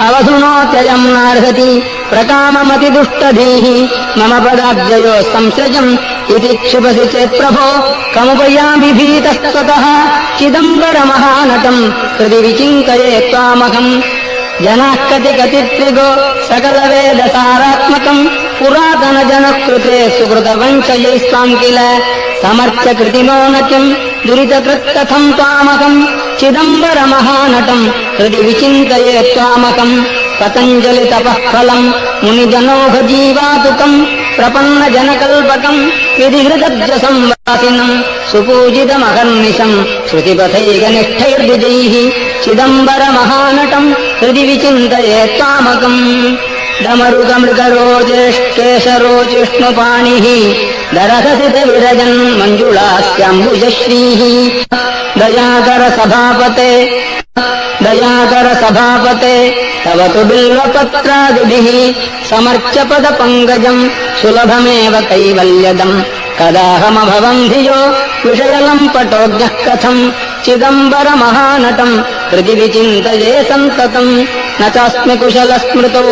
अवधुनोत्ययम् नार्हति प्रकाममतिदुष्टधीः मम पदाब्जयो संसृजम् इति क्षिपसि चेत् प्रभो कमुपयामि भीतस्ततः चिदम्बरमहानटम् हृदि विचिन्तये त्वामहम् जनाः कतिकतित्रिगो सकलवेदसारात्मकम् पुरातनजनकृते सुकृतवंशयैस्त्वाम् किल समर्थ्यकृतिनो न किम् दुरितकृत्कथम् त्वामहम् चिदम्बरमहानटम् हृदि विचिन्तये त्वामहम् पतञ्जलितपःफलम् मुनिजनोघजीवातुकम् प्रपन्नजनकल्पकम् विधिहृदब्जसंवासिनम् सुपूजितमहर्निशम् श्रुतिपथैकनिष्ठैर्द्विजैः चिदम्बरमहानटम् हृदि विचिन्तये त्वामकम् डमरुकमृगरोजेष्केशरोजिष्णुपाणिः दरहसितविरजन् मञ्जुलास्याम्बुजश्रीः दयाकर सभापते तव तु बिल्वपत्रादिभिः समर्च्यपदपङ्कजम् सुलभमेव कैवल्यदम् कदाहमभवम् धियो विषयलम् पटोज्ञः कथम् चिदम्बरमहानटम् हृदि विचिन्तये सन्ततम् न चास्मि कुशलस्मृतो